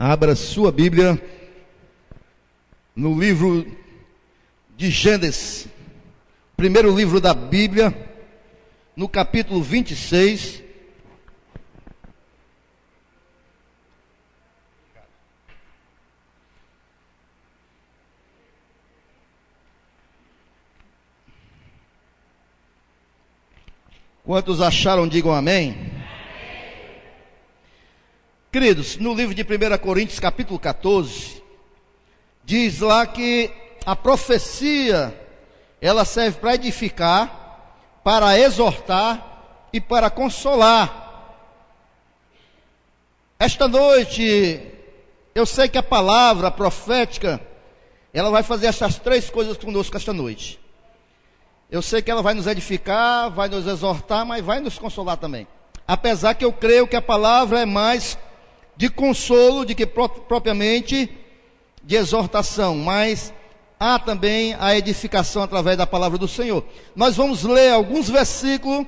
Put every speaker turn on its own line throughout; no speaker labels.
Abra sua Bíblia no livro de Gênesis, primeiro livro da Bíblia, no capítulo 26. Quantos acharam, digam amém. Queridos, no livro de 1 Coríntios, capítulo 14, diz lá que a profecia, ela serve para edificar, para exortar e para consolar. Esta noite, eu sei que a palavra profética, ela vai fazer essas três coisas conosco esta noite. Eu sei que ela vai nos edificar, vai nos exortar, mas vai nos consolar também. Apesar que eu creio que a palavra é mais de consolo do que propriamente de exortação, mas há também a edificação através da palavra do Senhor. Nós vamos ler alguns versículos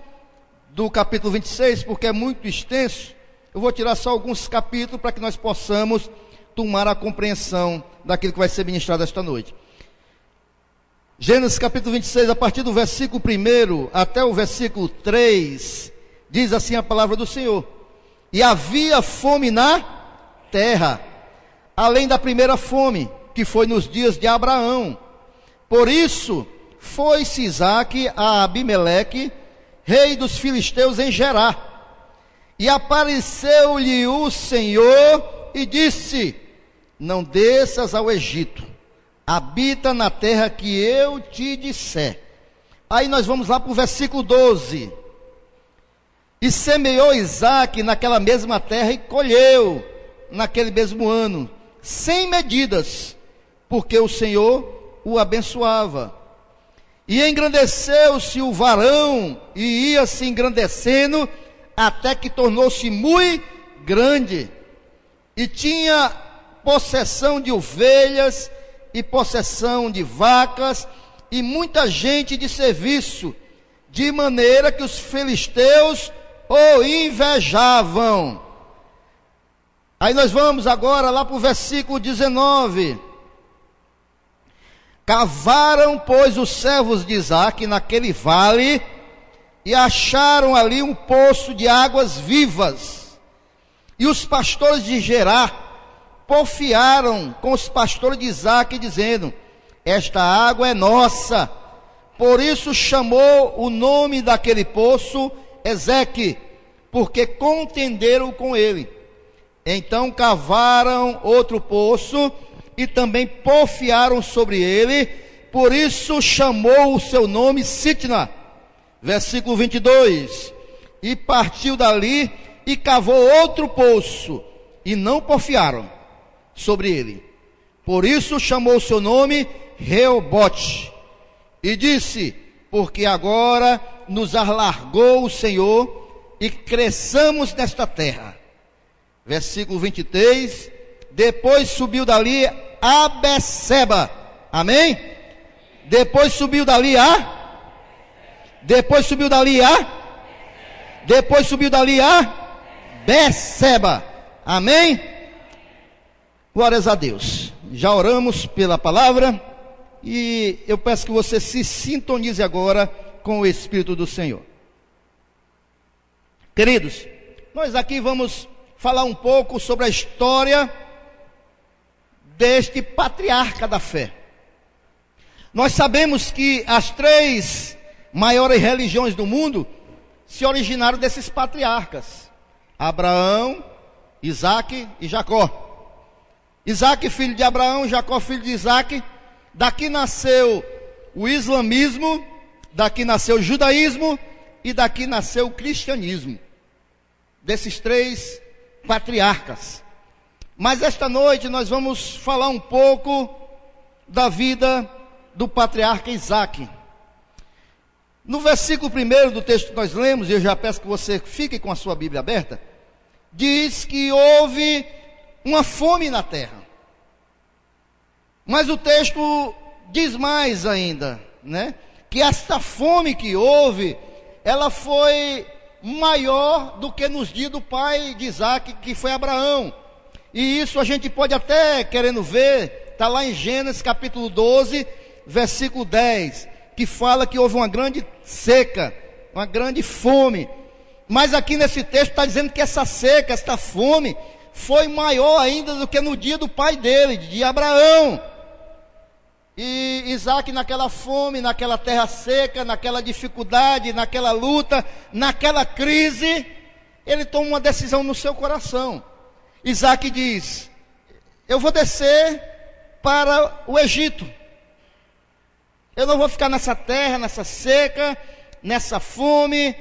do capítulo 26, porque é muito extenso. Eu vou tirar só alguns capítulos para que nós possamos tomar a compreensão daquilo que vai ser ministrado esta noite. Gênesis capítulo 26, a partir do versículo 1 até o versículo 3, diz assim a palavra do Senhor: E havia fome na terra, além da primeira fome, que foi nos dias de Abraão. Por isso, foi-se Isaque a Abimeleque, rei dos filisteus, em Gerar. E apareceu-lhe o Senhor e disse: Não desças ao Egito, habita na terra que eu te disser. Aí nós vamos lá para o versículo 12. E semeou Isaque naquela mesma terra e colheu naquele mesmo ano, sem medidas, porque o Senhor o abençoava. E engrandeceu-se o varão, e ia se engrandecendo, até que tornou-se muito grande, e tinha possessão de ovelhas, e possessão de vacas, e muita gente de serviço, de maneira que os filisteus o invejavam. Aí nós vamos agora lá para o versículo 19. Cavaram, pois, os servos de Isaque naquele vale, e acharam ali um poço de águas vivas. E os pastores de Gerar porfiaram com os pastores de Isaque, dizendo: Esta água é nossa. Por isso chamou o nome daquele poço Ezeque, porque contenderam com ele. Então cavaram outro poço e também porfiaram sobre ele, por isso chamou o seu nome Sitna. Versículo 22. E partiu dali e cavou outro poço, e não porfiaram sobre ele. Por isso chamou o seu nome Reobote. E disse: Porque agora nos alargou o Senhor e cresçamos nesta terra. Versículo 23. Depois subiu dali a Beceba. Amém? Depois subiu dali a Beceba. Amém? Glórias a Deus. Já oramos pela palavra, e eu peço que você se sintonize agora com o Espírito do Senhor. Queridos, nós aqui vamos falar um pouco sobre a história deste patriarca da fé. Nós sabemos que as três maiores religiões do mundo se originaram desses patriarcas: Abraão, Isaque e Jacó. Isaque, filho de Abraão, Jacó, filho de Isaque. Daqui nasceu o islamismo, daqui nasceu o judaísmo e daqui nasceu o cristianismo. Desses três patriarcas. Mas esta noite nós vamos falar um pouco da vida do patriarca Isaque. No versículo 1 do texto que nós lemos, e eu já peço que você fique com a sua Bíblia aberta, diz que houve uma fome na terra. Mas o texto diz mais ainda, né? Que esta fome que houve, ela foi maior do que nos dias do pai de Isaque, que foi Abraão. E isso a gente pode até, querendo ver, está lá em Gênesis capítulo 12, versículo 10, que fala que houve uma grande seca, uma grande fome. Mas aqui nesse texto está dizendo que essa seca, esta fome, foi maior ainda do que no dia do pai dele, de Abraão. E Isaac, naquela fome, naquela terra seca, naquela dificuldade, naquela luta, naquela crise, ele toma uma decisão no seu coração. Isaac diz: eu vou descer para o Egito. Eu não vou ficar nessa terra, nessa seca, nessa fome.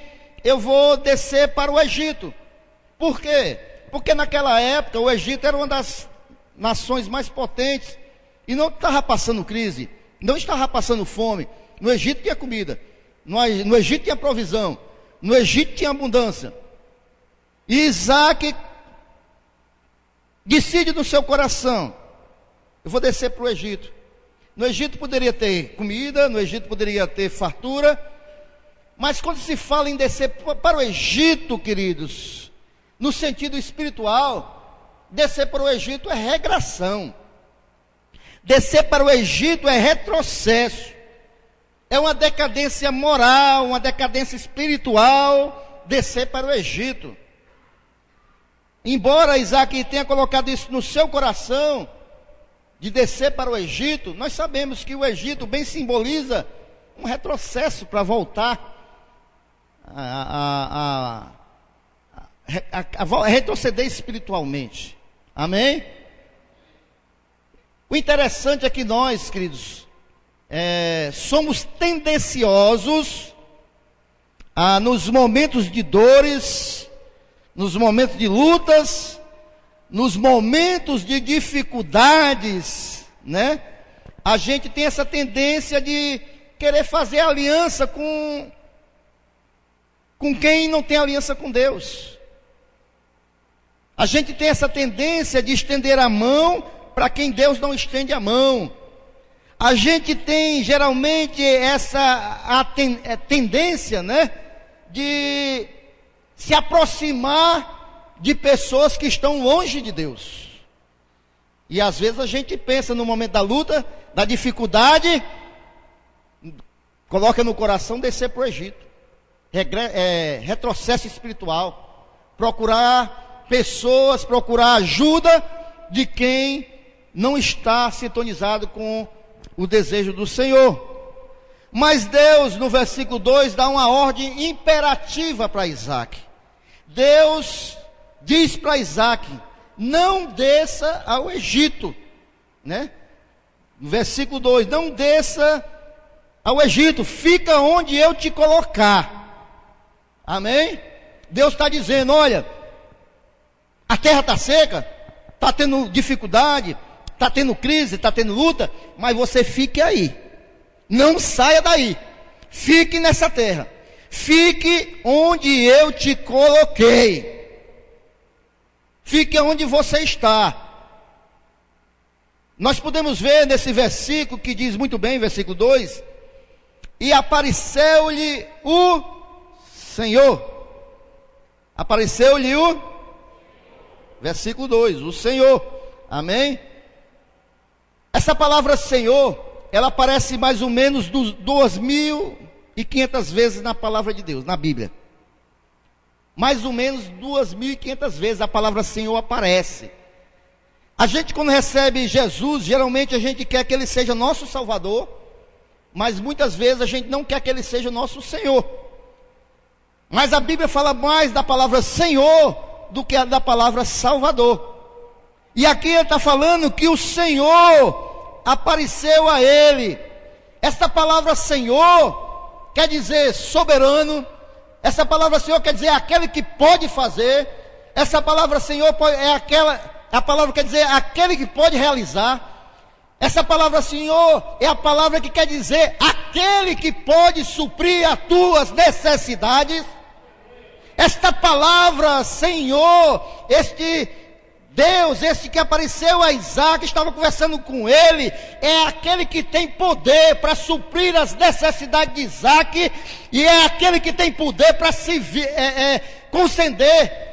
Eu vou descer para o Egito. Por quê? Porque naquela época o Egito era uma das nações mais potentes e não estava passando crise, não estava passando fome. No Egito tinha comida, no Egito tinha provisão, no Egito tinha abundância. E Isaac decide no seu coração: eu vou descer para o Egito. No Egito poderia ter comida, no Egito poderia ter fartura, mas quando se fala em descer para o Egito, queridos, no sentido espiritual, descer para o Egito é regressão. Descer para o Egito é retrocesso. É uma decadência moral, uma decadência espiritual, descer para o Egito. Embora Isaac tenha colocado isso no seu coração, de descer para o Egito, nós sabemos que o Egito bem simboliza um retrocesso para voltar a retroceder espiritualmente. Amém? O interessante é que nós, queridos, somos tendenciosos nos momentos de dores, nos momentos de lutas, nos momentos de dificuldades, né? A gente tem essa tendência de querer fazer aliança com quem não tem aliança com Deus. A gente tem essa tendência de estender a mão para quem Deus não estende a mão. A gente tem geralmente essa tendência, né, de se aproximar de pessoas que estão longe de Deus. E às vezes a gente pensa no momento da luta, da dificuldade, coloca no coração descer para o Egito. Retrocesso espiritual. Procurar pessoas, procurar ajuda de quem não está sintonizado com o desejo do Senhor. Mas Deus, no versículo 2, dá uma ordem imperativa para Isaac. Deus diz para Isaac: não desça ao Egito, né? No versículo 2, não desça ao Egito, fica onde eu te colocar. Amém? Deus está dizendo: olha, a terra está seca, está tendo dificuldade, está tendo crise, está tendo luta, mas você fique aí, não saia daí, fique nessa terra, fique onde eu te coloquei. Fique onde você está. Nós podemos ver nesse versículo que diz muito bem, versículo 2: e apareceu-lhe o Senhor. Apareceu-lhe o versículo 2, o Senhor. Amém? Essa palavra Senhor, ela aparece mais ou menos 2.500 vezes na palavra de Deus, na Bíblia. Mais ou menos 2.500 vezes a palavra Senhor aparece. A gente, quando recebe Jesus, geralmente a gente quer que Ele seja nosso Salvador, mas muitas vezes a gente não quer que Ele seja nosso Senhor. Mas a Bíblia fala mais da palavra Senhor do que da palavra Salvador. E aqui ele está falando que o Senhor apareceu a ele. Essa palavra Senhor quer dizer soberano. Essa palavra Senhor quer dizer aquele que pode fazer. Essa palavra Senhor a palavra quer dizer aquele que pode realizar. Essa palavra Senhor é a palavra que quer dizer aquele que pode suprir as tuas necessidades. Esta palavra Senhor, este Deus, esse que apareceu a Isaac, estava conversando com ele, é aquele que tem poder para suprir as necessidades de Isaac, e é aquele que tem poder para se conceder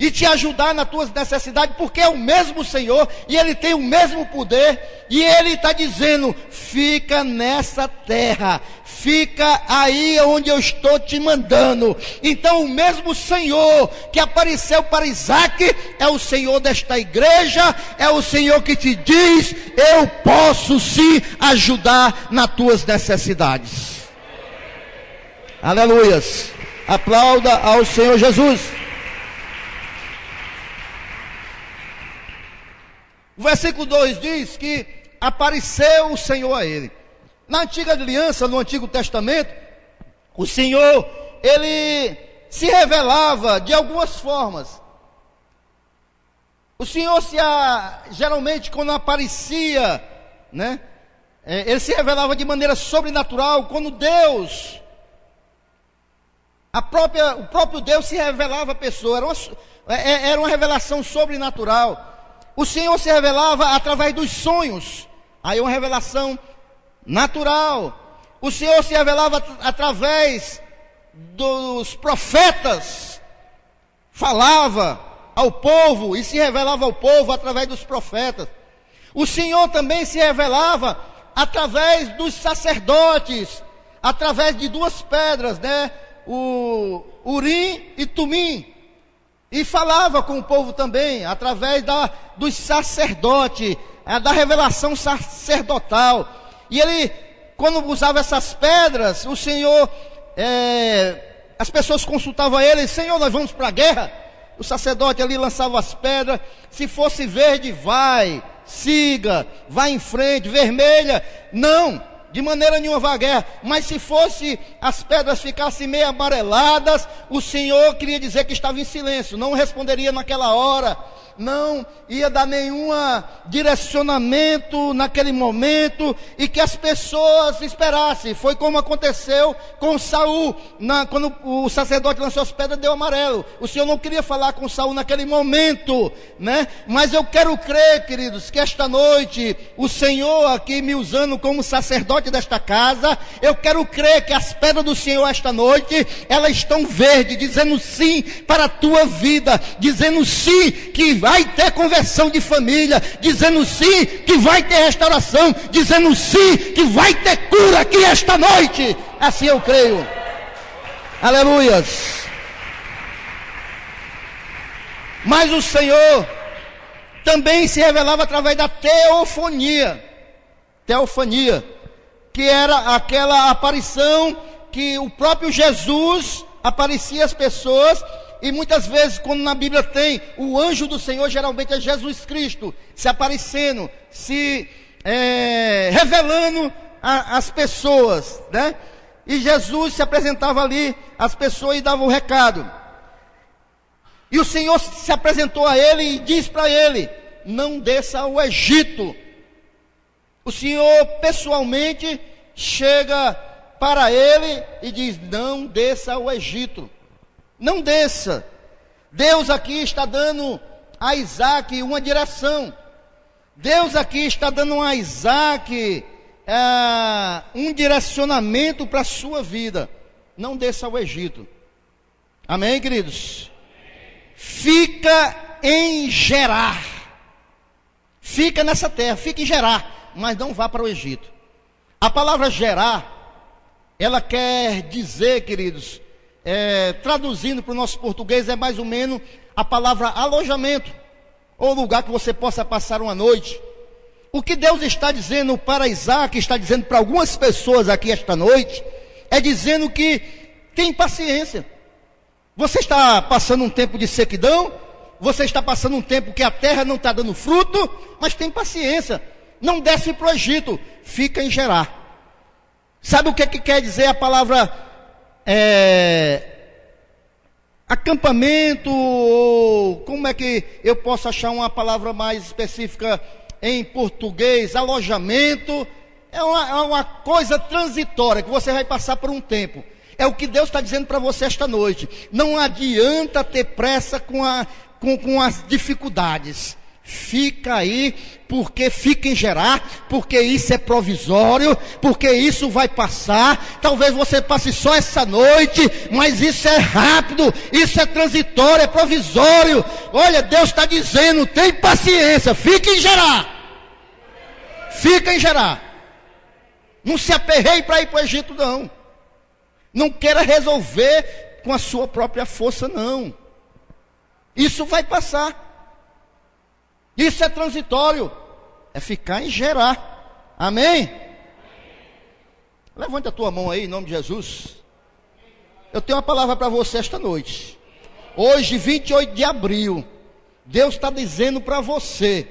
e te ajudar nas tuas necessidades, porque é o mesmo Senhor, e Ele tem o mesmo poder, e Ele está dizendo: fica nessa terra, fica aí onde eu estou te mandando. Então o mesmo Senhor que apareceu para Isaac, é o Senhor desta igreja, é o Senhor que te diz: eu posso sim ajudar nas tuas necessidades. Aleluias, aplauda ao Senhor Jesus. O versículo 2 diz que apareceu o Senhor a ele. Na antiga aliança, no Antigo Testamento, o Senhor, Ele se revelava de algumas formas. O Senhor geralmente quando aparecia, né, Ele se revelava de maneira sobrenatural. Quando Deus, o próprio Deus se revelava à pessoa, era uma revelação sobrenatural. O Senhor se revelava através dos sonhos, aí uma revelação natural. O Senhor se revelava através dos profetas, falava ao povo e se revelava ao povo através dos profetas. O Senhor também se revelava através dos sacerdotes, através de duas pedras, né? O Urim e Tumim. E falava com o povo também, através dos sacerdotes, da revelação sacerdotal. E ele, quando usava essas pedras, o Senhor, as pessoas consultavam ele: Senhor, nós vamos para a guerra? O sacerdote ali lançava as pedras: se fosse verde, vai, siga, vai em frente. Vermelha, não, de maneira nenhuma vá à guerra. Mas se fosse, as pedras ficassem meio amareladas, o Senhor queria dizer que estava em silêncio, não responderia naquela hora, não ia dar nenhum direcionamento naquele momento, e que as pessoas esperassem. Foi como aconteceu com Saul, quando o sacerdote lançou as pedras, deu amarelo. O Senhor não queria falar com Saul naquele momento, né? Mas eu quero crer, queridos, que esta noite o Senhor aqui me usando como sacerdote desta casa, eu quero crer que as pedras do Senhor esta noite, elas estão verdes, dizendo sim para a tua vida, dizendo sim que vai ter conversão de família, dizendo sim que vai ter restauração, dizendo sim que vai ter cura aqui esta noite. Assim eu creio. Aleluias. Mas o Senhor também se revelava através da teofania, que era aquela aparição que o próprio Jesus aparecia às pessoas. E muitas vezes, quando na Bíblia tem o anjo do Senhor, geralmente é Jesus Cristo se aparecendo, se revelando às pessoas, né? E Jesus se apresentava ali às pessoas e dava o recado. E o Senhor se apresentou a ele e diz para ele: não desça ao Egito. O Senhor pessoalmente chega para ele e diz: não desça ao Egito. Não desça. Deus aqui está dando a Isaac uma direção. Deus aqui está dando a Isaac um direcionamento para a sua vida. Não desça ao Egito. Amém, queridos? Fica em Gerar. Fica nessa terra, fica em Gerar, mas não vá para o Egito. A palavra Gerar, ela quer dizer, queridos, traduzindo para o nosso português, é mais ou menos a palavra alojamento, ou lugar que você possa passar uma noite. O que Deus está dizendo para Isaac, está dizendo para algumas pessoas aqui esta noite, é dizendo que tem paciência. Você está passando um tempo de sequidão, você está passando um tempo que a terra não está dando fruto, mas tem paciência. Não desce para o Egito, fica em Gerar. Sabe o que quer dizer a palavra acampamento? Ou como é que eu posso achar uma palavra mais específica em português? Alojamento é uma coisa transitória, que você vai passar por um tempo. É o que Deus está dizendo para você esta noite. Não adianta ter pressa com as dificuldades. Fica aí, porque fica em Gerar, porque isso é provisório, porque isso vai passar. Talvez você passe só essa noite, mas isso é rápido, isso é transitório, é provisório. Olha, Deus está dizendo: tem paciência, fica em Gerar. Fica em Gerar. Não se aperreie para ir para o Egito, não. Não queira resolver com a sua própria força, não. Isso vai passar. Isso é transitório. É ficar em Gerar. Amém? Levante a tua mão aí, em nome de Jesus. Eu tenho uma palavra para você esta noite. Hoje, 28 de abril, Deus está dizendo para você: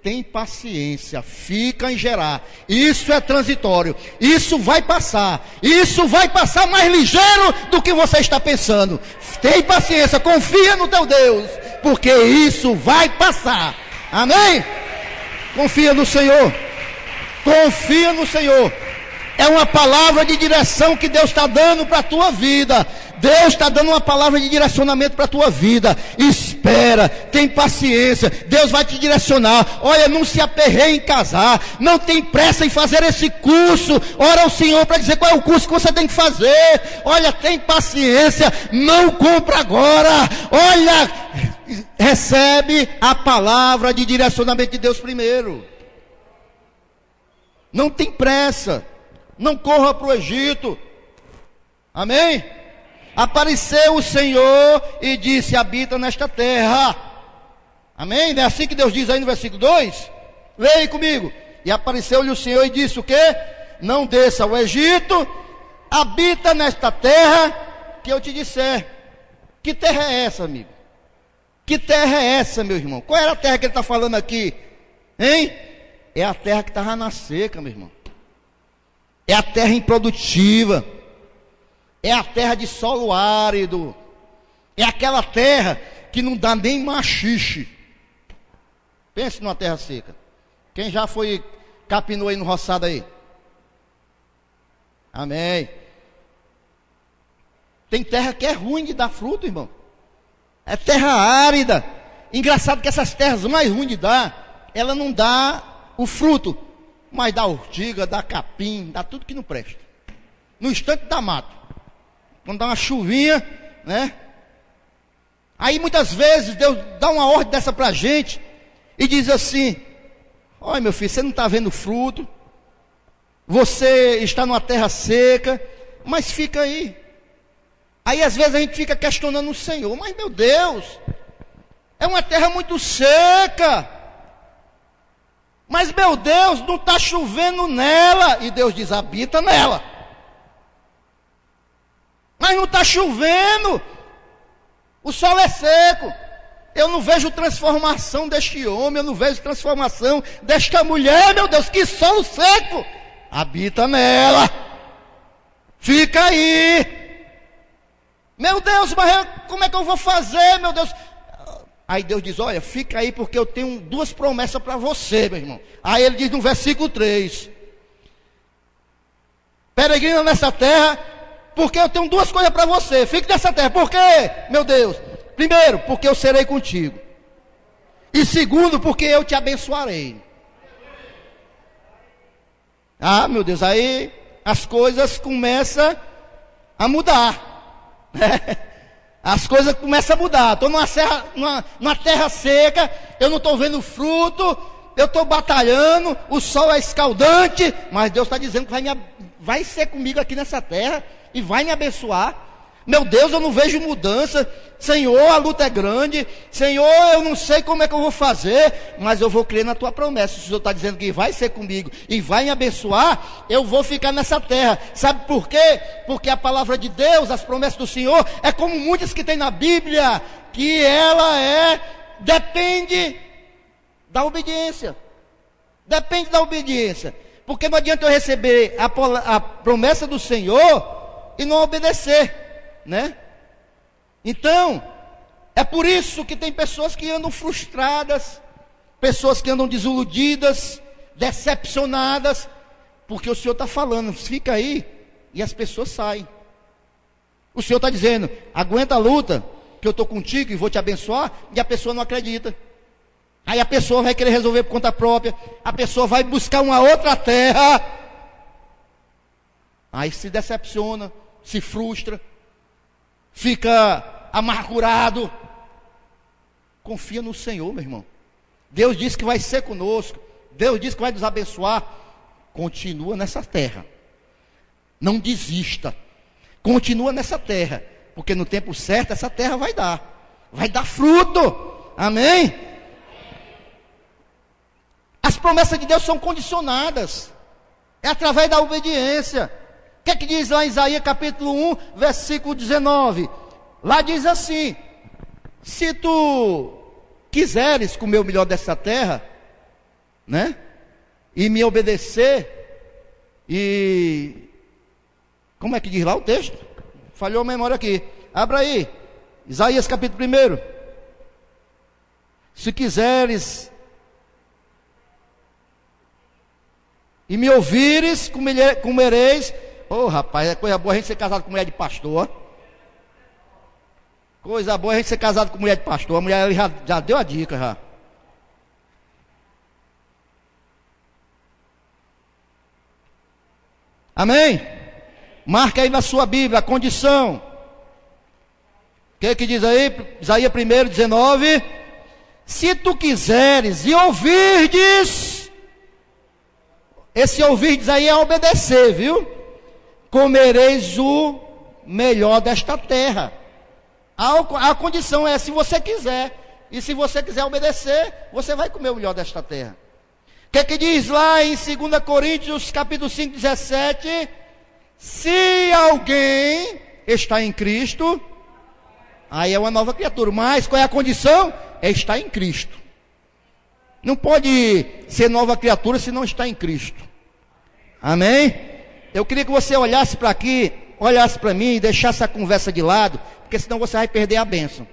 tem paciência, fica em Gerar. Isso é transitório. Isso vai passar. Isso vai passar mais ligeiro do que você está pensando. Tem paciência, confia no teu Deus, porque isso vai passar. Amém? Confia no Senhor. Confia no Senhor. É uma palavra de direção que Deus está dando para a tua vida. Deus está dando uma palavra de direcionamento para a tua vida. Espera, tem paciência, Deus vai te direcionar. Olha, não se aperreie em casar, não tem pressa em fazer esse curso. Ora ao Senhor para dizer qual é o curso que você tem que fazer. Olha, tem paciência, não compra agora. Olha, recebe a palavra de direcionamento de Deus primeiro. Não tem pressa, não corra para o Egito. Amém? Apareceu o Senhor e disse: habita nesta terra. Amém? Não é assim que Deus diz aí no versículo 2? Leia comigo. E apareceu-lhe o Senhor e disse o quê? Não desça ao Egito, habita nesta terra que eu te disser. Que terra é essa, amigo? Que terra é essa, meu irmão? Qual era a terra que ele está falando aqui? Hein? É a terra que estava na seca, meu irmão. É a terra improdutiva. É a terra de solo árido. É aquela terra que não dá nem machixe. Pense numa terra seca. Quem já foi, capinou aí no roçado aí? Amém. Tem terra que é ruim de dar fruto, irmão. É terra árida. Engraçado que essas terras mais ruins de dar, ela não dá o fruto, mas dá urtiga, dá capim, dá tudo que não presta. No instante dá mato. Quando dá uma chuvinha, né? Aí muitas vezes Deus dá uma ordem dessa para a gente e diz assim: olha, meu filho, você não está vendo fruto, você está numa terra seca, mas fica aí. Aí às vezes a gente fica questionando o Senhor: mas meu Deus, é uma terra muito seca, mas meu Deus, não está chovendo nela. E Deus diz: habita nela. Mas não está chovendo, o sol é seco, eu não vejo transformação deste homem, eu não vejo transformação desta mulher. Meu Deus, que solo seco. Habita nela, fica aí. Meu Deus, mas como é que eu vou fazer, meu Deus? Aí Deus diz: olha, fica aí, porque eu tenho duas promessas para você, meu irmão. Aí ele diz no versículo 3: peregrina nessa terra, porque eu tenho duas coisas para você. Fique nessa terra. Por quê, meu Deus? Primeiro, porque eu serei contigo. E segundo, porque eu te abençoarei. Ah, meu Deus, aí as coisas começam a mudar. As coisas começam a mudar. Estou numa terra seca, eu não estou vendo fruto, eu estou batalhando, o sol é escaldante, mas Deus está dizendo que vai ser comigo aqui nessa terra e vai me abençoar. Meu Deus, eu não vejo mudança. Senhor, a luta é grande. Senhor, eu não sei como é que eu vou fazer, mas eu vou crer na tua promessa. Se o Senhor está dizendo que vai ser comigo e vai me abençoar, eu vou ficar nessa terra. Sabe por quê? Porque a palavra de Deus, as promessas do Senhor, é como muitas que tem na Bíblia, que ela depende da obediência. Depende da obediência. Porque não adianta eu receber a promessa do Senhor e não obedecer, né? Então, é por isso que tem pessoas que andam frustradas, pessoas que andam desiludidas, decepcionadas, porque o Senhor está falando: fica aí, e as pessoas saem. O Senhor está dizendo: aguenta a luta, que eu estou contigo e vou te abençoar, e a pessoa não acredita. Aí a pessoa vai querer resolver por conta própria, a pessoa vai buscar uma outra terra, aí se decepciona, se frustra, fica amargurado. Confia no Senhor, meu irmão. Deus disse que vai ser conosco, Deus disse que vai nos abençoar. Continua nessa terra, não desista, continua nessa terra, porque no tempo certo essa terra vai dar fruto, amém? As promessas de Deus são condicionadas, é através da obediência. O que é que diz lá em Isaías capítulo 1, versículo 19? Lá diz assim: se tu quiseres comer o melhor dessa terra, né? E me obedecer, e como é que diz lá o texto? Falhou a memória aqui. Abra aí, Isaías capítulo 1. Se quiseres e me ouvires, comereis. Oh, rapaz, é coisa boa a gente ser casado com mulher de pastor. Coisa boa a gente ser casado com mulher de pastor. A mulher já deu a dica já. Amém? Marca aí na sua Bíblia a condição. O que diz aí? Isaías 1, 19. Se tu quiseres e ouvirdes, esse ouvirdes aí é obedecer, viu? Comereis o melhor desta terra. A condição é se você quiser. E se você quiser obedecer, você vai comer o melhor desta terra. O que diz lá em 2 Coríntios capítulo 5, 17? Se alguém está em Cristo, aí é uma nova criatura. Mas qual é a condição? É estar em Cristo. Não pode ser nova criatura se não está em Cristo. Amém? Eu queria que você olhasse para aqui, olhasse para mim e deixasse a conversa de lado, porque senão você vai perder a bênção.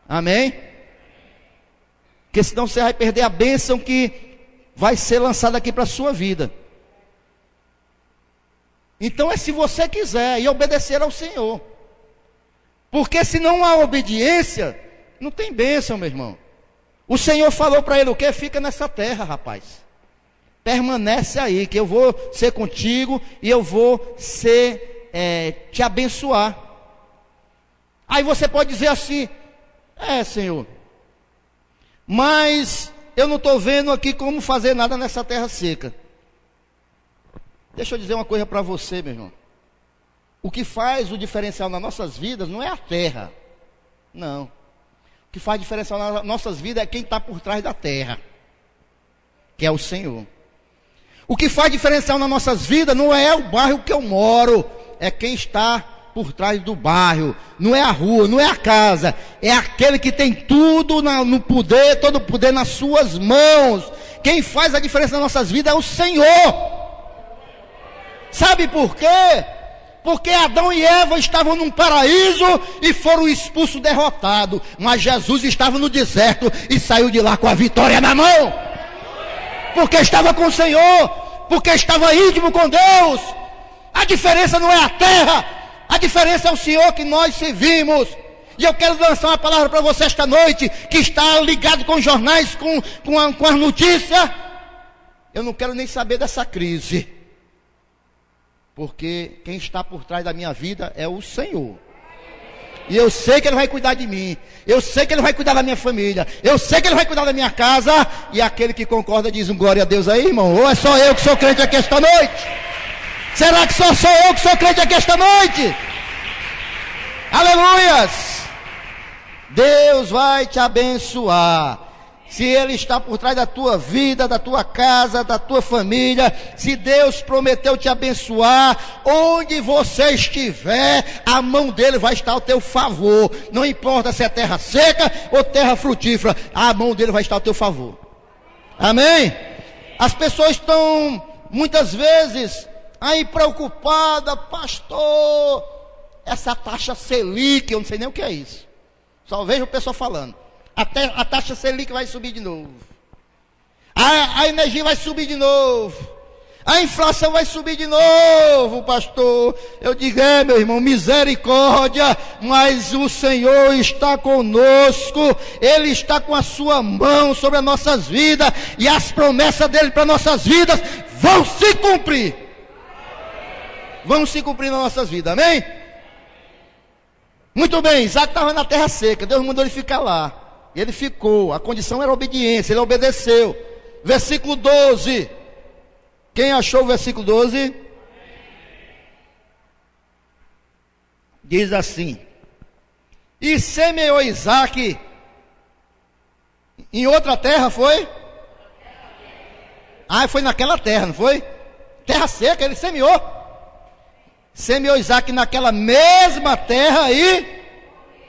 Amém? Porque senão você vai perder a bênção que vai ser lançada aqui para a sua vida. Então é se você quiser e obedecer ao Senhor. Porque se não há obediência, não tem bênção, meu irmão. O Senhor falou para ele o quê? Fica nessa terra, rapaz. Permanece aí, que eu vou ser contigo e eu vou te abençoar. Aí você pode dizer assim: Senhor, mas eu não estou vendo aqui como fazer nada nessa terra seca. Deixa eu dizer uma coisa para você, meu irmão. O que faz o diferencial nas nossas vidas não é a terra. Não. O que faz diferencial nas nossas vidas é quem está por trás da terra, que é o Senhor. O que faz diferencial nas nossas vidas não é o bairro que eu moro, é quem está por trás do bairro. Não é a rua, não é a casa, é aquele que tem tudo no poder, todo o poder nas suas mãos. Quem faz a diferença nas nossas vidas é o Senhor. Sabe por quê? Porque Adão e Eva estavam num paraíso e foram expulsos, derrotados. Mas Jesus estava no deserto e saiu de lá com a vitória na mão. Porque estava com o Senhor, porque estava íntimo com Deus. A diferença não é a terra, a diferença é o Senhor que nós servimos. E eu quero lançar uma palavra para você esta noite, que está ligado com os jornais, com as notícias. Eu não quero nem saber dessa crise, porque quem está por trás da minha vida é o Senhor. E eu sei que Ele vai cuidar de mim, eu sei que Ele vai cuidar da minha família, eu sei que Ele vai cuidar da minha casa. E aquele que concorda diz um glória a Deus aí, irmão. Ou é só eu que sou crente aqui esta noite? Será que só sou eu que sou crente aqui esta noite? Aleluias! Deus vai te abençoar. Se Ele está por trás da tua vida, da tua casa, da tua família, se Deus prometeu te abençoar, onde você estiver, a mão dele vai estar ao teu favor. Não importa se é terra seca ou terra frutífera, a mão dele vai estar ao teu favor. Amém? As pessoas estão muitas vezes aí preocupadas: pastor, essa taxa Selic, eu não sei nem o que é isso. Só vejo o pessoal falando. A taxa Selic vai subir de novo. A energia vai subir de novo. A inflação vai subir de novo, pastor. Eu digo, meu irmão, misericórdia, mas o Senhor está conosco, Ele está com a sua mão sobre as nossas vidas, e as promessas dEle para nossas vidas vão se cumprir. Vão se cumprir nas nossas vidas, amém? Muito bem, Isaac estava na terra seca, Deus mandou ele ficar lá, e ele ficou, a condição era obediência, ele obedeceu. Versículo 12, quem achou o versículo 12? Diz assim: e semeou Isaac em outra terra, foi? Foi naquela terra, não foi? Terra seca, ele semeou. Semeou Isaac naquela mesma terra e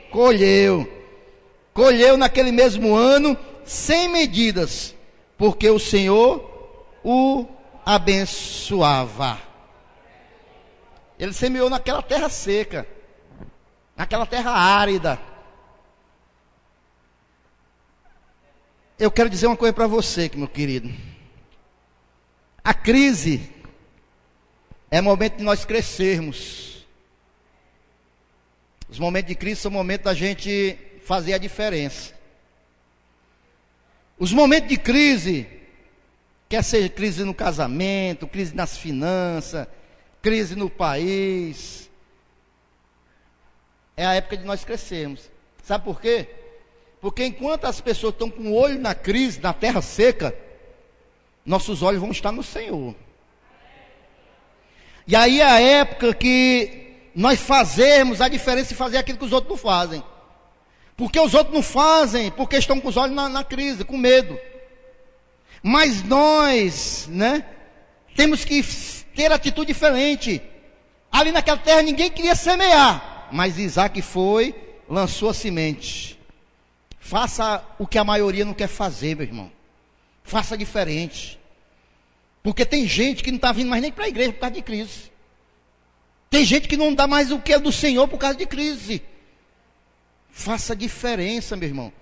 colheu. Colheu naquele mesmo ano, sem medidas, porque o Senhor o abençoava. Ele semeou naquela terra seca, naquela terra árida. Eu quero dizer uma coisa para você, meu querido. A crise é momento de nós crescermos. Os momentos de crise são momentos da gente fazer a diferença. Os momentos de crise, quer seja crise no casamento, crise nas finanças, crise no país, é a época de nós crescermos. Sabe por quê? Porque enquanto as pessoas estão com o olho na crise, na terra seca, nossos olhos vão estar no Senhor. E aí é a época que nós fazemos a diferença e fazer aquilo que os outros não fazem. Porque os outros não fazem, porque estão com os olhos na crise, com medo. Mas nós, temos que ter atitude diferente. Ali naquela terra ninguém queria semear, mas Isaac foi, lançou a semente. Faça o que a maioria não quer fazer, meu irmão. Faça diferente. Porque tem gente que não está vindo mais nem para a igreja por causa de crise. Tem gente que não dá mais o que é do Senhor por causa de crise. Faça diferença, meu irmão.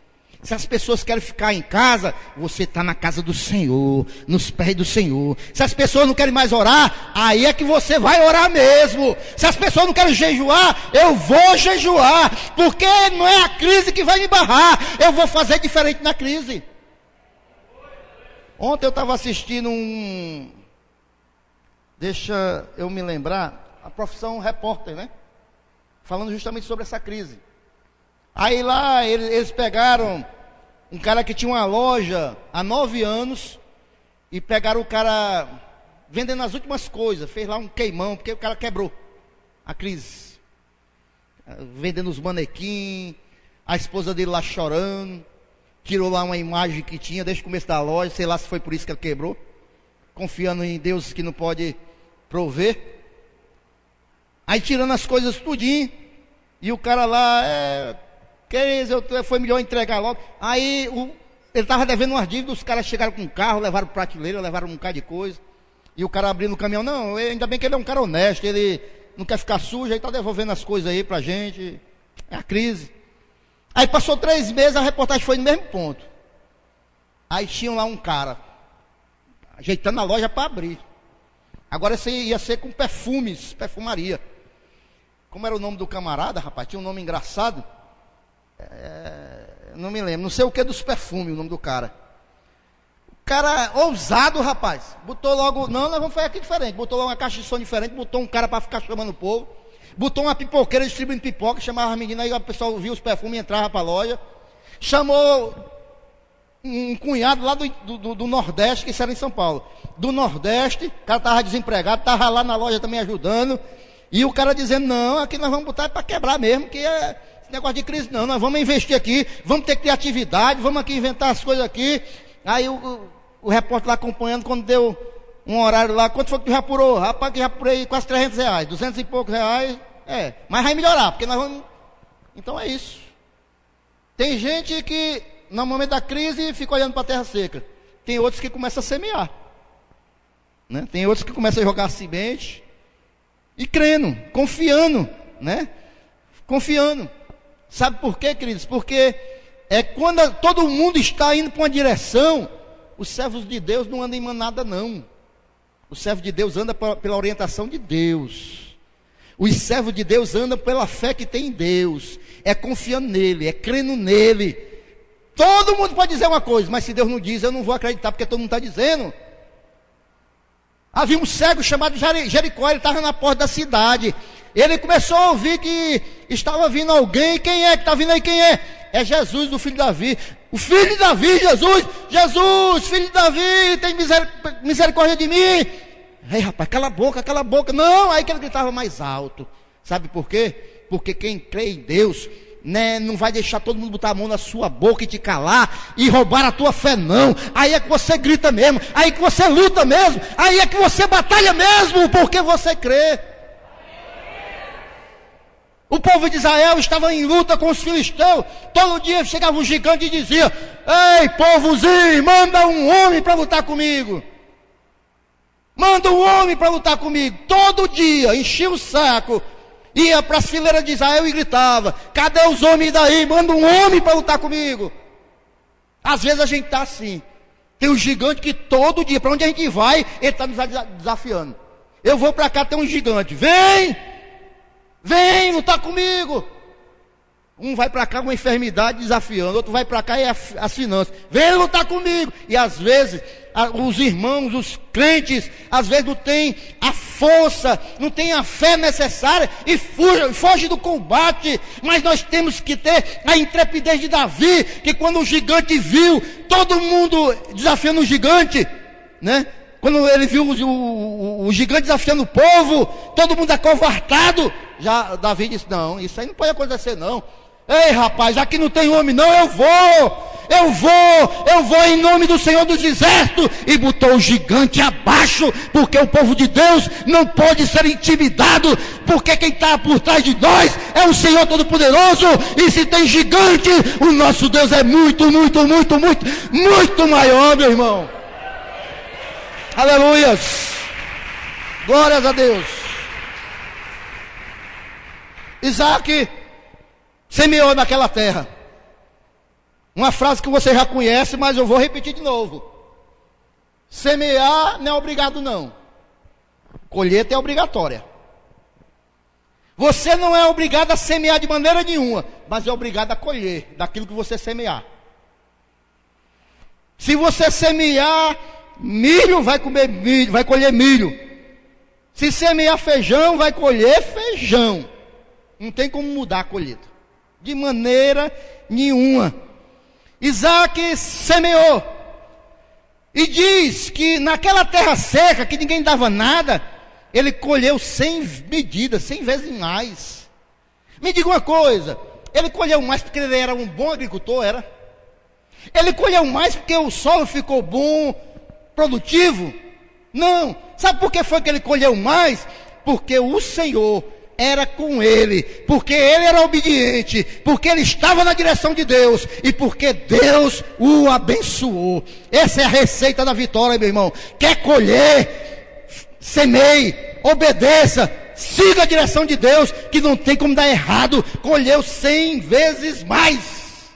Se as pessoas querem ficar em casa, você está na casa do Senhor, nos pés do Senhor. Se as pessoas não querem mais orar, aí é que você vai orar mesmo. Se as pessoas não querem jejuar, eu vou jejuar. Porque não é a crise que vai me barrar. Eu vou fazer diferente na crise. Ontem eu estava assistindo deixa eu me lembrar, a profissão repórter, falando justamente sobre essa crise. Aí lá eles pegaram um cara que tinha uma loja há 9 anos e pegaram o cara vendendo as últimas coisas, fez lá um queimão, porque o cara quebrou a crise. Vendendo os manequins, a esposa dele lá chorando. Tirou lá uma imagem que tinha desde o começo da loja, sei lá se foi por isso que ela quebrou, confiando em Deus que não pode prover. Aí tirando as coisas tudinho, e o cara lá, foi melhor entregar logo. Aí ele estava devendo umas dívidas, os caras chegaram com um carro, levaram prateleira, levaram um bocado de coisa, e o cara abrindo o caminhão, não, ainda bem que ele é um cara honesto, ele não quer ficar sujo, aí está devolvendo as coisas aí pra gente, é a crise. Aí passou 3 meses, a reportagem foi no mesmo ponto. Aí tinham lá um cara ajeitando a loja para abrir. Agora esse ia ser com perfumes, perfumaria. Como era o nome do camarada, rapaz? Tinha um nome engraçado. Não me lembro, não sei o que dos perfumes, o nome do cara. O cara ousado, rapaz. Botou logo, não, nós vamos fazer aqui diferente. Botou logo uma caixa de som diferente, botou um cara para ficar chamando o povo. Botou uma pipoqueira distribuindo pipoca, chamava as meninas, aí o pessoal via os perfumes e entrava para a loja. Chamou um cunhado lá do Nordeste, que isso era em São Paulo. Do Nordeste, o cara estava desempregado, estava lá na loja também ajudando. E o cara dizendo, não, aqui nós vamos botar para quebrar mesmo, que esse negócio de crise não, nós vamos investir aqui, vamos ter criatividade, vamos aqui inventar as coisas aqui. Aí o repórter lá acompanhando, quando deu um horário lá, quanto foi que tu já apurou? Rapaz, que já apurei quase R$300, 200 e poucos reais, mas vai melhorar, porque nós vamos... Então é isso. Tem gente que, no momento da crise, fica olhando para a terra seca. Tem outros que começam a semear, Tem outros que começam a jogar semente e crendo, confiando, Confiando. Sabe por quê, queridos? Porque quando todo mundo está indo para uma direção, os servos de Deus não andam em manada, não. O servo de Deus anda pela orientação de Deus. Os servos de Deus andam pela fé que tem em Deus. É confiando nele, é crendo nele. Todo mundo pode dizer uma coisa, mas se Deus não diz, eu não vou acreditar, porque todo mundo está dizendo. Havia um cego chamado Jericó, ele estava na porta da cidade. Ele começou a ouvir que estava vindo alguém. Quem é que está vindo aí? Quem é? É Jesus, o filho de Davi. O filho de Davi, Jesus. Jesus, filho de Davi, tem misericórdia de mim. Ei, rapaz, cala a boca, cala a boca. Não, aí que ele gritava mais alto. Sabe por quê? Porque quem crê em Deus, né, não vai deixar todo mundo botar a mão na sua boca e te calar e roubar a tua fé, não. Aí é que você grita mesmo, aí é que você luta mesmo, aí é que você batalha mesmo, porque você crê. O povo de Israel estava em luta com os filisteus. Todo dia chegava um gigante e dizia: ei, povozinho, manda um homem para lutar comigo. Manda um homem para lutar comigo. Todo dia enchia o saco, ia para as fileiras de Israel e gritava: cadê os homens daí? Manda um homem para lutar comigo. Às vezes a gente está assim. Tem um gigante que todo dia, para onde a gente vai, ele está nos desafiando. Eu vou para cá, tem um gigante. Vem lutar comigo. Um vai para cá com uma enfermidade desafiando, outro vai para cá e as finanças. Vem lutar comigo. E às vezes os irmãos, os crentes, às vezes não tem a força, não tem a fé necessária e foge do combate. Mas nós temos que ter a intrepidez de Davi, que quando o gigante viu todo mundo desafiando o gigante, né? Quando ele viu o gigante desafiando o povo, todo mundo acovardado, já Davi disse: não, isso aí não pode acontecer não. Ei, rapaz, aqui não tem homem não, eu vou em nome do Senhor dos Exércitos. E botou o gigante abaixo, porque o povo de Deus não pode ser intimidado, porque quem está por trás de nós é o Senhor Todo-Poderoso. E se tem gigante, o nosso Deus é muito maior, meu irmão. Aleluias, glórias a Deus. Isaac semeou naquela terra. Uma frase que você já conhece, mas eu vou repetir de novo. Semear não é obrigado não. Colheita é obrigatória. Você não é obrigado a semear de maneira nenhuma, mas é obrigado a colher daquilo que você semear. Se você semear milho, vai comer milho, vai colher milho. Se semear feijão, vai colher feijão. Não tem como mudar a colheita, de maneira nenhuma. Isaac semeou, e diz que naquela terra seca, que ninguém dava nada, ele colheu 100 medidas, 100 vezes mais. Me diga uma coisa, ele colheu mais porque ele era um bom agricultor, era? Ele colheu mais porque o solo ficou bom, produtivo? Não. Sabe por que foi que ele colheu mais? Porque o Senhor era com ele, porque ele era obediente, porque ele estava na direção de Deus, e porque Deus o abençoou. Essa é a receita da vitória, meu irmão. Quer colher? Semeie, obedeça, siga a direção de Deus, que não tem como dar errado. Colheu 100 vezes mais.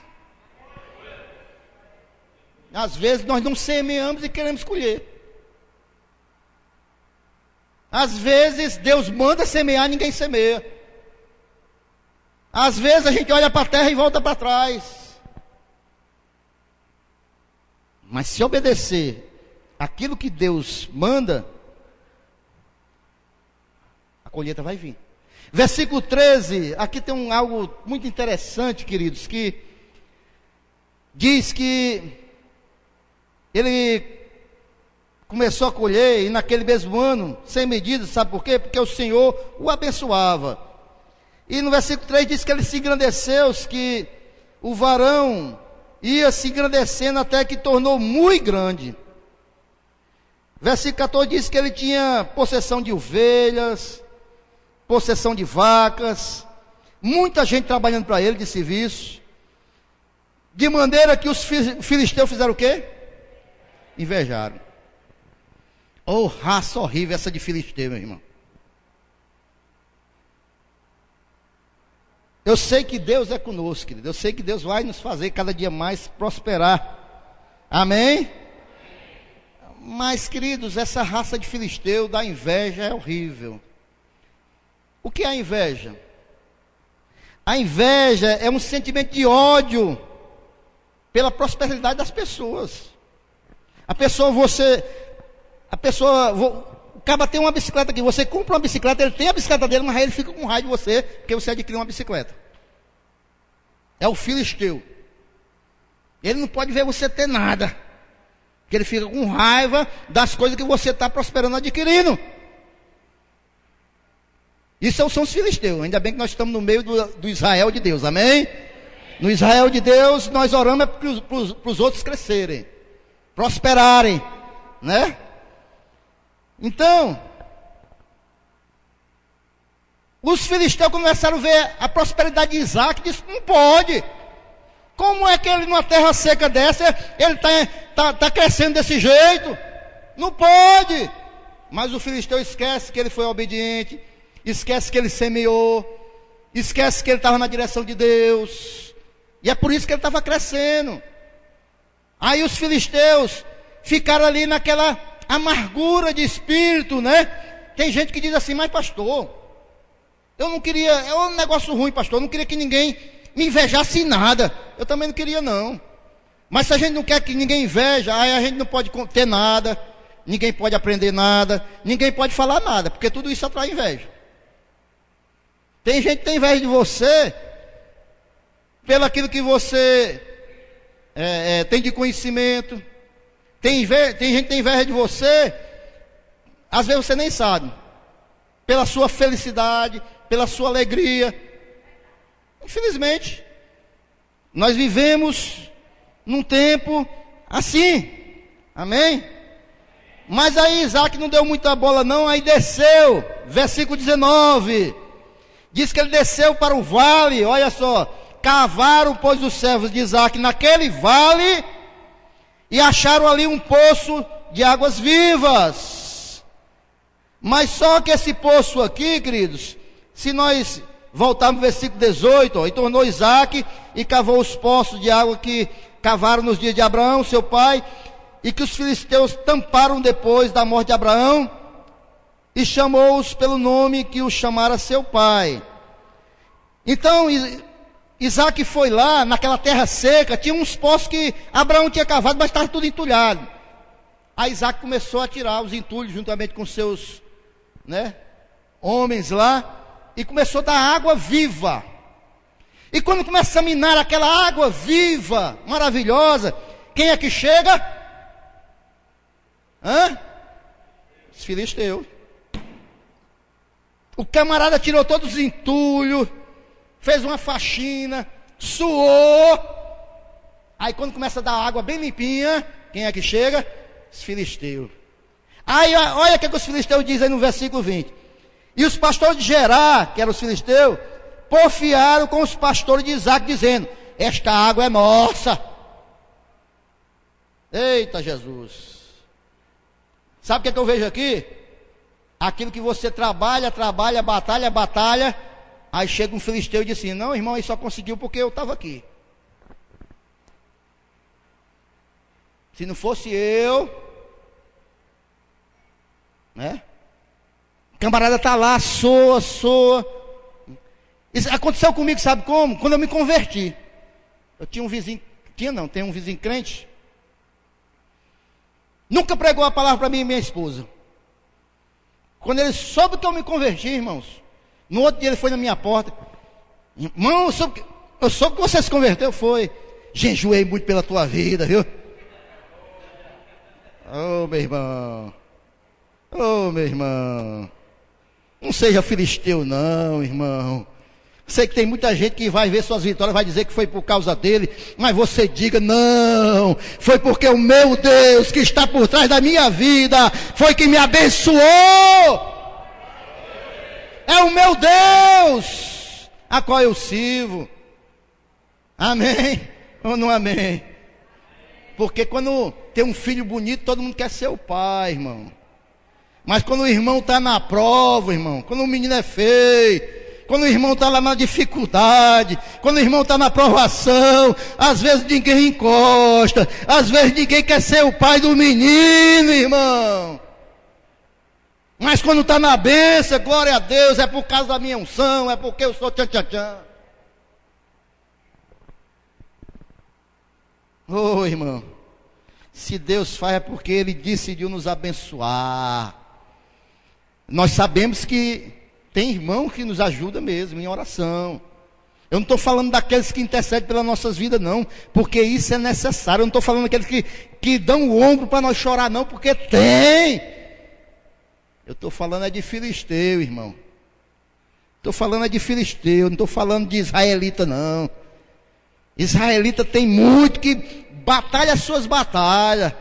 Às vezes nós não semeamos e queremos colher. Às vezes Deus manda semear, ninguém semeia. Às vezes a gente olha para a terra e volta para trás. Mas se obedecer aquilo que Deus manda, a colheita vai vir. Versículo 13, aqui tem algo muito interessante, queridos, que diz que ele começou a colher, e naquele mesmo ano, sem medida, sabe por quê? Porque o Senhor o abençoava. E no versículo 3 diz que ele se engrandeceu, que o varão ia se engrandecendo até que tornou muito grande. Versículo 14 diz que ele tinha possessão de ovelhas, possessão de vacas, muita gente trabalhando para ele de serviço, de maneira que os filisteus fizeram o quê? Invejaram. Oh, raça horrível essa de filisteu, meu irmão. Eu sei que Deus é conosco, querido. Eu sei que Deus vai nos fazer cada dia mais prosperar. Amém? Mas, queridos, essa raça de filisteu da inveja é horrível. O que é a inveja? A inveja é um sentimento de ódio pela prosperidade das pessoas. O cara tem uma bicicleta aqui, você compra uma bicicleta, ele tem a bicicleta dele, mas aí ele fica com raiva de você, porque você adquiriu uma bicicleta. É o filisteu. Ele não pode ver você ter nada, porque ele fica com raiva das coisas que você está prosperando, adquirindo. Isso são os filisteus. Ainda bem que nós estamos no meio do Israel de Deus, amém? No Israel de Deus, nós oramos para os outros crescerem, prosperarem, né? Então, os filisteus começaram a ver a prosperidade de Isaac e disseram: não pode. Como é que ele, numa terra seca dessa, ele está crescendo desse jeito? Não pode. Mas o filisteu esquece que ele foi obediente, esquece que ele semeou, esquece que ele estava na direção de Deus, e é por isso que ele estava crescendo. Aí os filisteus ficaram ali naquela amargura de espírito, né? Tem gente que diz assim: mas pastor, eu não queria, é um negócio ruim, pastor, eu não queria que ninguém me invejasse em nada. Eu também não queria, não. Mas se a gente não quer que ninguém inveja, aí a gente não pode ter nada, ninguém pode aprender nada, ninguém pode falar nada, porque tudo isso atrai inveja. Tem gente que tem inveja de você pelo aquilo que você tem de conhecimento. Tem gente que tem inveja de você, às vezes você nem sabe, pela sua felicidade, pela sua alegria. Infelizmente, nós vivemos num tempo assim, amém? Mas aí Isaac não deu muita bola não, aí desceu, versículo 19, diz que ele desceu para o vale, olha só, cavaram, pois, os servos de Isaac naquele vale, e acharam ali um poço de águas vivas. Mas só que esse poço aqui, queridos, se nós voltarmos no versículo 18, ó, e tornou Isaac e cavou os poços de água que cavaram nos dias de Abraão, seu pai, e que os filisteus tamparam depois da morte de Abraão, e chamou-os pelo nome que os chamara seu pai. Então Isaac foi lá, naquela terra seca, tinha uns poços que Abraão tinha cavado, mas estava tudo entulhado. Aí Isaac começou a tirar os entulhos, juntamente com seus homens lá, e começou a dar água viva. E quando começa a minar aquela água viva, maravilhosa, quem é que chega? Os filisteus. O camarada tirou todos os entulhos, fez uma faxina, suou. Aí quando começa a dar água bem limpinha, quem é que chega? Os filisteus. Aí olha o que os filisteus dizem aí no versículo 20. E os pastores de Gerar, que eram os filisteus, porfiaram com os pastores de Isaac, dizendo: esta água é nossa. Eita Jesus. Sabe o que eu vejo aqui? Aquilo que você trabalha, batalha, aí chega um filisteu e diz assim: não, irmão, ele só conseguiu porque eu estava aqui. Se não fosse eu, né? O camarada está lá, soa. Isso aconteceu comigo, sabe como? Quando eu me converti. Eu tinha um vizinho, tem um vizinho crente. Nunca pregou a palavra para mim e minha esposa. Quando ele soube que eu me converti, irmãos, no outro dia ele foi na minha porta: irmão, eu soube que você se converteu. Foi, jejuei muito pela tua vida, viu? Oh, meu irmão, não seja filisteu não, irmão. Sei que tem muita gente que vai ver suas vitórias, vai dizer que foi por causa dele, mas você diga: não, foi porque o meu Deus que está por trás da minha vida foi que me abençoou. É o meu Deus a qual eu sirvo. Amém ou não amém? Porque quando tem um filho bonito, todo mundo quer ser o pai, irmão. Mas quando o irmão está na prova, irmão, quando o menino é feio, quando o irmão está lá na dificuldade, quando o irmão está na provação, às vezes ninguém encosta, às vezes ninguém quer ser o pai do menino, irmão. Mas quando está na bênção, glória a Deus, é por causa da minha unção, é porque eu sou tchan-tchan-tchan. Ô irmão, se Deus faz é porque Ele decidiu nos abençoar. Nós sabemos que tem irmão que nos ajuda mesmo em oração. Eu não estou falando daqueles que intercedem pelas nossas vidas, não, porque isso é necessário. Eu não estou falando daqueles que dão o ombro para nós chorar, não, porque tem. Eu estou falando é de filisteu, irmão. Estou falando é de filisteu, não estou falando de israelita, não. Israelita tem muito que batalha as suas batalhas.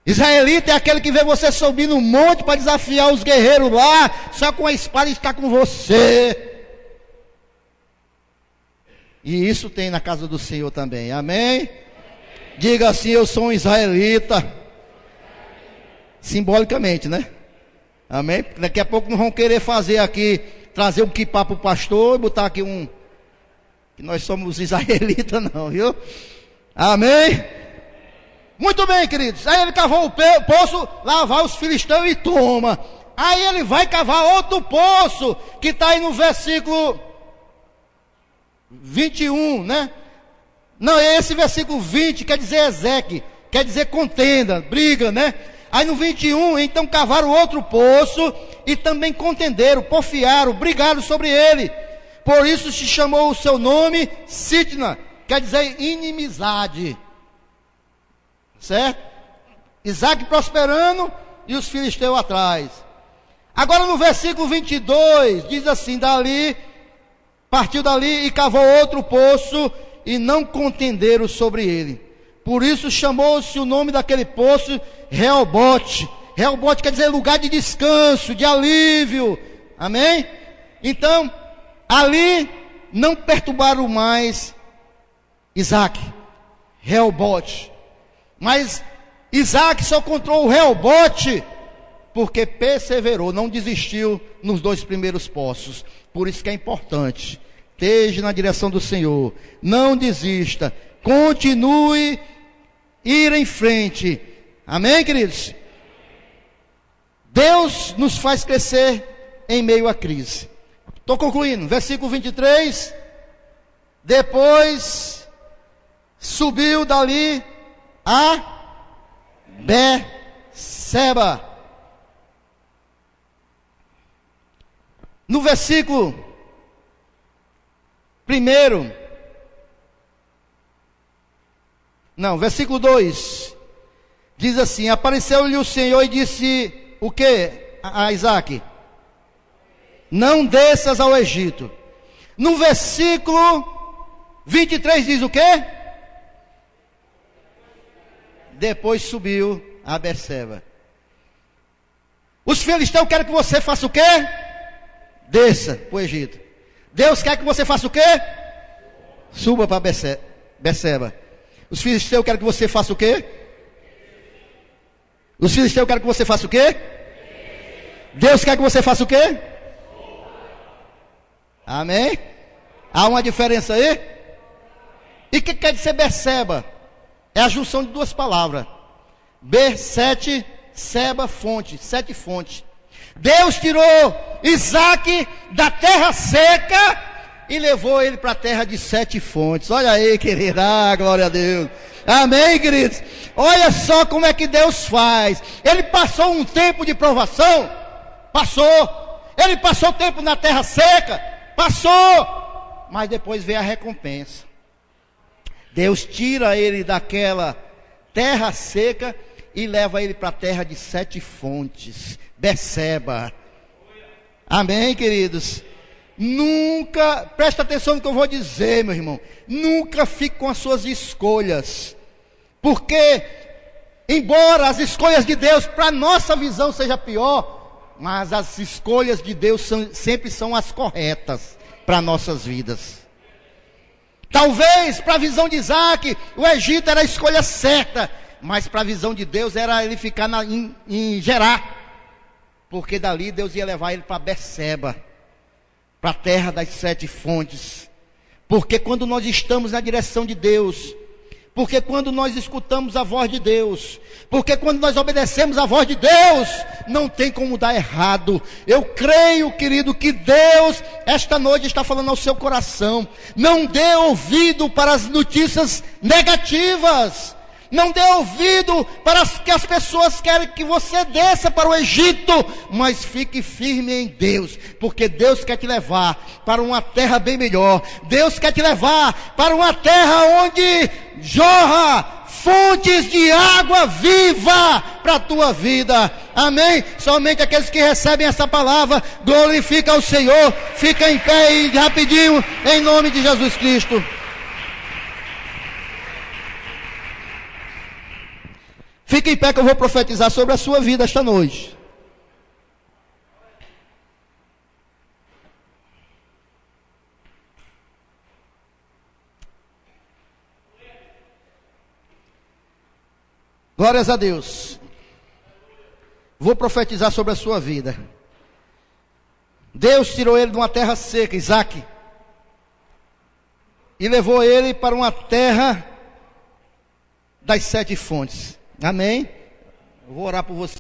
Israelita é aquele que vê você subir no monte para desafiar os guerreiros lá, só com a espada está com você. E isso tem na casa do Senhor também, amém? Diga assim: eu sou um israelita. Simbolicamente, né? Amém? Daqui a pouco não vão querer fazer aqui, trazer um quipá para o pastor e botar aqui que nós somos israelitas, não, viu? Amém? Muito bem, queridos. Aí ele cavou o poço, lá vai os filisteus e toma. Aí ele vai cavar outro poço, que está aí no versículo 21, né? Não, esse versículo 20 quer dizer Ezeque, quer dizer contenda, briga, né? Aí no 21, então cavaram outro poço e também contenderam, porfiaram, brigaram sobre ele. Por isso se chamou o seu nome Sitna, quer dizer inimizade. Certo? Isaac prosperando e os filisteus atrás. Agora no versículo 22, diz assim: dali, partiu dali e cavou outro poço e não contenderam sobre ele. Por isso chamou-se o nome daquele poço Reobote. Reobote quer dizer lugar de descanso, de alívio. Amém? Então, ali não perturbaram mais Isaac. Reobote. Mas Isaac só encontrou o Reobote porque perseverou, não desistiu nos dois primeiros poços. Por isso que é importante, esteja na direção do Senhor, não desista, continue ir em frente. Amém, queridos? Deus nos faz crescer em meio à crise. Estou concluindo, versículo 23. Depois subiu dali a Berseba. No versículo 1, versículo 2, diz assim: apareceu-lhe o Senhor e disse o que a Isaac? Não desças ao Egito. No versículo 23 diz o que? Depois subiu a Berseba. Os filisteus querem que você faça o quê? Desça para o Egito. Deus quer que você faça o quê? Suba para Berseba. Os filisteus querem que você faça o quê? Os filisteus querem que você faça o quê? Deus quer que você faça o quê? Amém? Há uma diferença aí? E o que quer dizer Berseba? É a junção de duas palavras. B7, Seba, fonte, 7 fontes. Deus tirou Isaac da terra seca e levou ele para a terra de 7 fontes. Olha aí, querido, glória a Deus. Amém, queridos? Olha só como é que Deus faz. Ele passou um tempo de provação, passou. Ele passou tempo na terra seca, passou. Mas depois veio a recompensa. Deus tira ele daquela terra seca e leva ele para a terra de 7 fontes, Berseba. Amém, queridos? Nunca, presta atenção no que eu vou dizer, meu irmão. Nunca fique com as suas escolhas. Porque, embora as escolhas de Deus, para nossa visão, seja pior, mas as escolhas de Deus sempre são as corretas para nossas vidas. Talvez para a visão de Isaac, o Egito era a escolha certa, mas para a visão de Deus era ele ficar em Gerar, porque dali Deus ia levar ele para Berseba. para a terra das 7 fontes. Porque quando nós estamos na direção de Deus, porque quando nós escutamos a voz de Deus, porque quando nós obedecemos a voz de Deus, não tem como dar errado. Eu creio, querido, que Deus esta noite está falando ao seu coração. Não dê ouvido para as notícias negativas. Não dê ouvido para as que as pessoas querem que você desça para o Egito, mas fique firme em Deus, porque Deus quer te levar para uma terra bem melhor. Deus quer te levar para uma terra onde jorra fontes de água viva para a tua vida. Amém? Somente aqueles que recebem essa palavra glorificam ao Senhor. Fica em pé e rapidinho, em nome de Jesus Cristo. Fique em pé que eu vou profetizar sobre a sua vida esta noite. Glórias a Deus. Vou profetizar sobre a sua vida. Deus tirou ele de uma terra seca, Isaac, e levou ele para uma terra das 7 fontes. Amém? Eu vou orar por você.